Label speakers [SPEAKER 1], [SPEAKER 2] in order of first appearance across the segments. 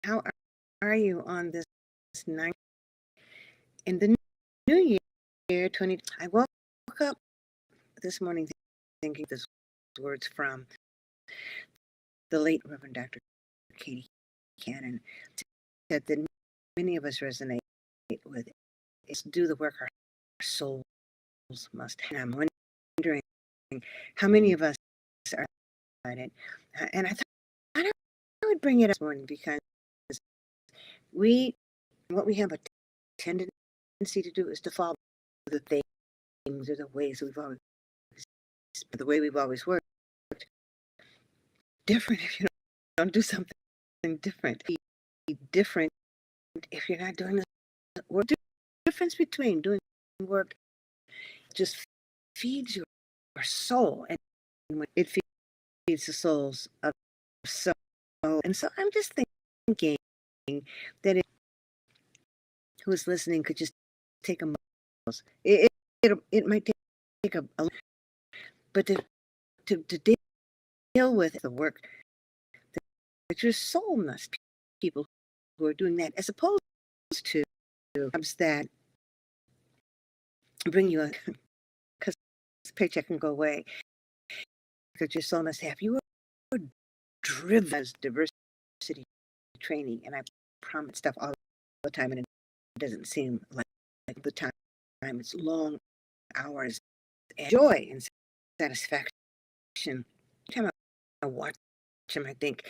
[SPEAKER 1] How are you on this night in the new year 20? I woke up this morning thinking this words from the late Reverend Dr. Katie Cannon said that many of us resonate with is do the work our souls must have. And I'm wondering how many of us are at it. And I thought I would bring it up this morning because we what we have a tendency to do is to follow the things or the ways we've always the way we've always worked. Different if you don't do something different. Be different if you're not doing the work. The difference between doing work just feeds your soul, and when it feeds the souls of so. And so I'm just thinking that if who is listening could just take a moment. It might take a but to deal with the work that your soul must. People who are doing that, as opposed to jobs that bring you a because paycheck can go away because your soul must have. You are driven as diversity training, and I promise stuff all the time, and it doesn't seem like the time. It's long hours and joy and satisfaction. Every time I watch them, I think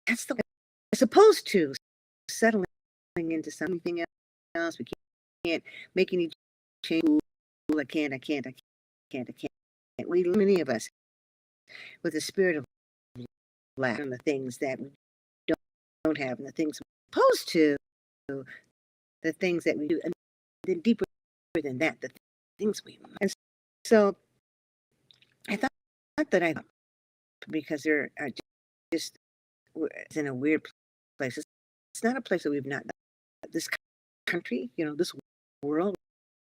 [SPEAKER 1] that's the way, as opposed to settling into something else. We can't make any change. I can't. We, many of us, with the spirit of lack and the things that we don't have and the things we're opposed to, the things that we do, and then deeper than that, the things we. And so I thought that I, because there are just, it's in a weird place. It's not a place that we've not, this country, this world,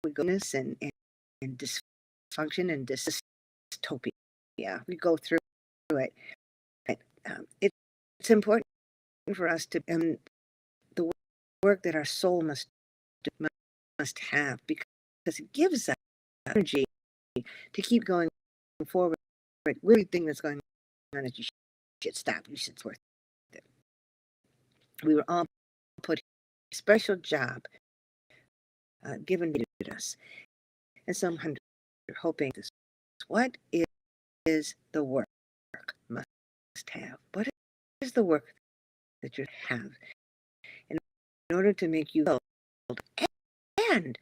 [SPEAKER 1] we go this and dysfunction and dystopia. Yeah, we go through it. But, it's important for us to, the work that our soul must have, because it gives us energy to keep going forward with everything that's going on. That you should stop. You should worth it. We were all put a special job given to us, and some are hoping this. What is the work must have? What is the work that you have in order to make you build and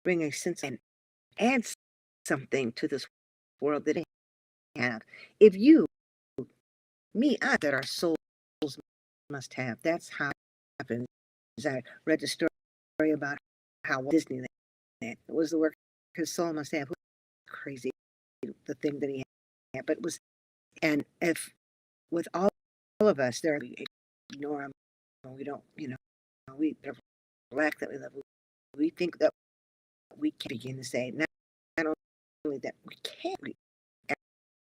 [SPEAKER 1] bring a sense and add something to this world that they have? If you, me, I, that our souls must have. That's how it happens. I read the story about how Disneyland, it was the work his soul must have. Crazy, the thing that he had, but it was, and if with all of us, there we ignore them, we don't, we lack that we love. We think that we can begin to say, not only that we can't, we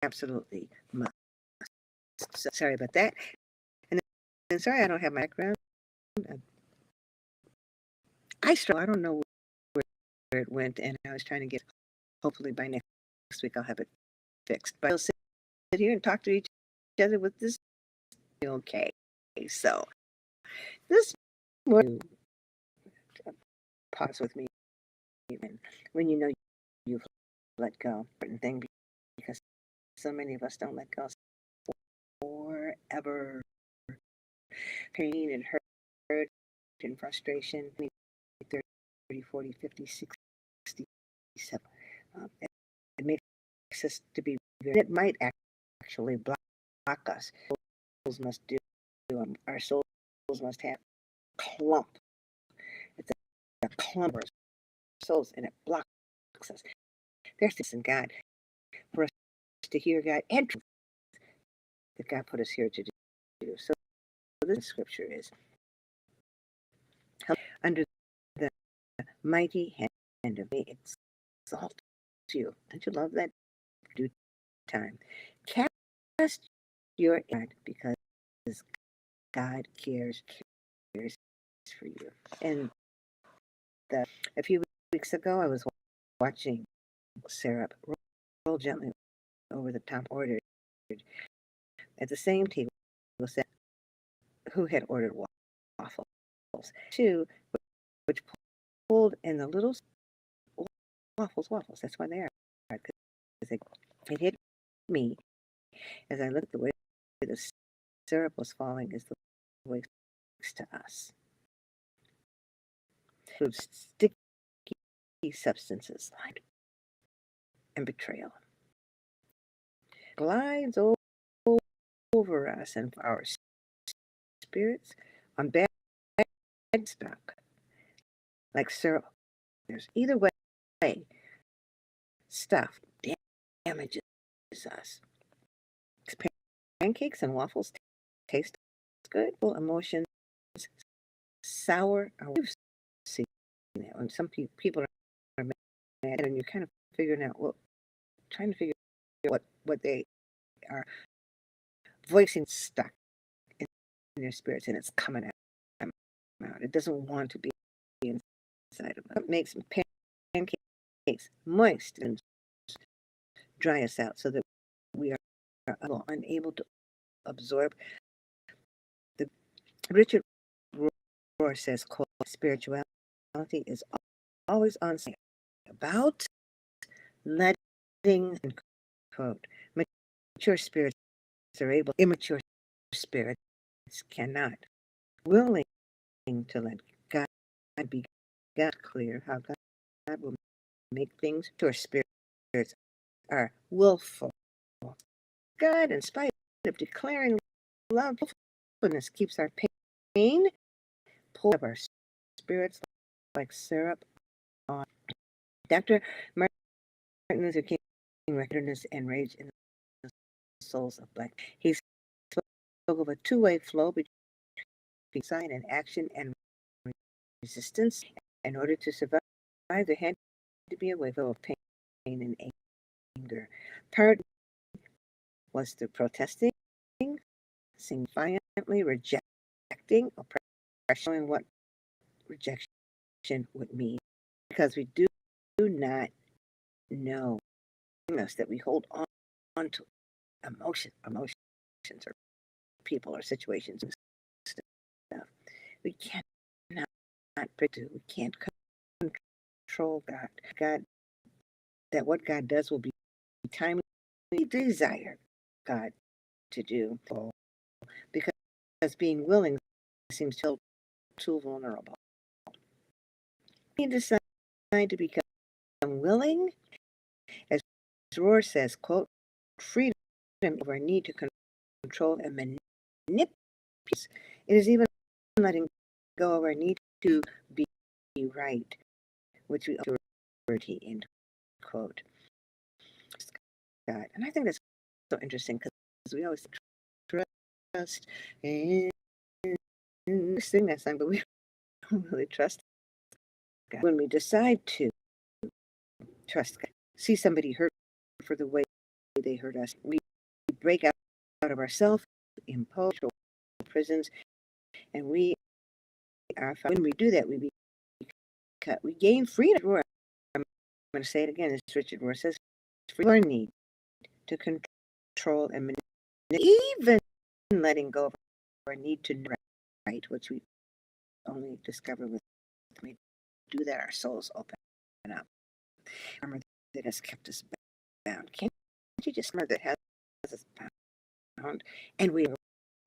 [SPEAKER 1] absolutely must. So, sorry about that. And sorry I don't have my background. I struggle. I don't know where it went, and I was trying to get. Hopefully by next week I'll have it fixed. But I'll sit here and talk to each other with this. Okay, so this morning, pause with me when you know you've let go certain thing, because so many of us don't let go forever. Pain and hurt and frustration, 30, 40, 50, 60, 67. It makes us to be very, it might actually block us. Souls must do, our souls must have clump. It's a clump of souls, and it blocks us. There's this in God for us to hear God and truth that God put us here to do. So this scripture is under the mighty hand of me exalt you. Don't you love that? Due time. Cast your God, because God cares for you. And a few weeks ago, I was watching syrup roll gently over the top ordered. At the same table said who had ordered waffles. Two, which pulled in the little waffles. That's why they are. Because it hit me as I looked the way the syrup was falling is the way to us. Through sticky substances and betrayal glides over us and our spirits on bad stock, like syrup. Either way, stuff damages us. Pancakes and waffles taste good. Well, emotions sour. We've seen that when some people are mad, and you're kind of figuring out trying to figure out what they are voicing stuck in their spirits, and it's coming out. It doesn't want to be inside of us. It makes pancakes moist and dry us out so that we are unable to absorb. The Richard Rohr says, quote, spirituality is always on site about letting, quote, mature spirits are able, immature spirits cannot. Willing to let God be God clear, how God will make things to our spirits are willful. God, in spite of declaring love, willfulness keeps our pain pulled of our spirits like syrup on. Dr. Martin Luther King bitterness and rage in the souls of Black. He spoke of a two-way flow between design and action and resistance. In order to survive, there had to be a wave of pain and anger. Part was through protesting, singing violently, rejecting, oppression, showing what rejection would mean. Because we do not know that we hold on to emotions or people or situations and stuff. We cannot predict. We can't control God. That what God does will be timely. We desire God to do, because being willing seems too vulnerable. We decide to become willing, as Rohr says, quote, freedom of our need to control and manipulate. It is even letting go of our need to be right, which we authority, end quote. God. And I think that's so interesting because we always trust and sing that song, but we don't really trust God. When we decide to trust God, see somebody hurt for the way they hurt us, we break out of ourselves, impose prisons, and we are found. When we do that, we gain freedom. I'm going to say it again, as Richard Rohr says, free our need to control and manipulate, even letting go of our need to right, which we only discover with we do that, our souls open up. Armor that has kept us bound. Can't you just remember that has us bound? And we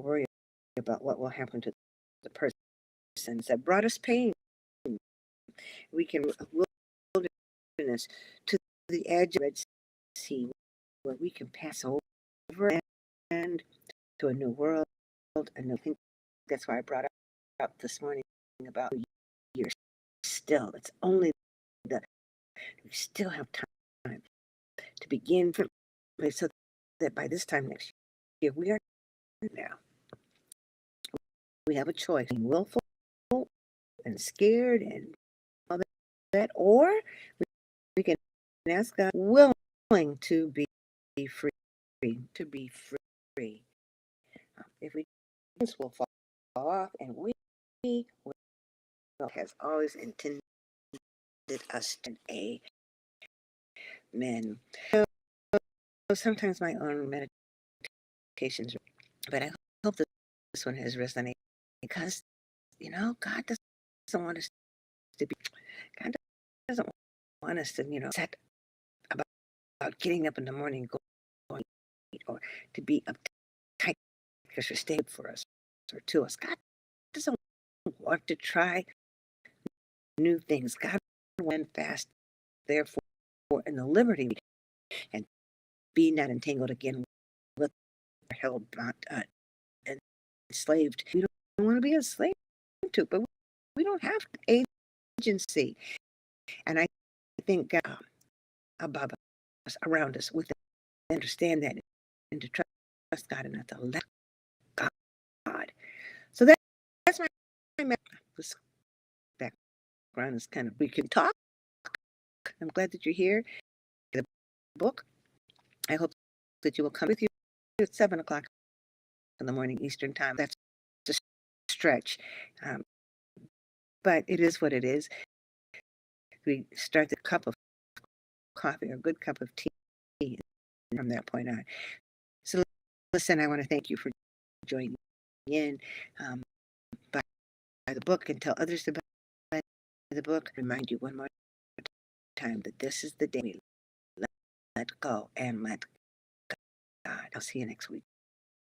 [SPEAKER 1] worry about what will happen to the persons that brought us pain. We can wilderness to the edge of the Red Sea, where we can pass over and to a new world. And I think that's why I brought up this morning about years. Still, it's only we still have time to begin from, so that by this time next year we are now. We have a choice: being willful and scared and all that, or we can ask God, willing to be free, to be free. If we will fall off, and we well, has always intended us to be men. So sometimes my own meditations, but I hope that this one has resonated because, God doesn't want us to be, God doesn't want us to, set about getting up in the morning, going, or to be uptight because you're stayed for us or to us. God doesn't want to try new things. God went fast, therefore, in the liberty and be not entangled again with held, and enslaved. We don't want to be enslaved to, but we don't have agency. And I think above us, around us, with understand that and to trust God and not to let God. So that's my this background is kind of we can talk. I'm glad that you're here. The book. I hope that you will come with you at 7 o'clock in the morning Eastern time. That's a stretch, um, but it is what it is. We start the cup of coffee, a good cup of tea from that point on. So listen, I want to thank you for joining in. Buy the book and tell others to buy the book. Remind you one more time that this is the day we let go and let God. I'll see you next week.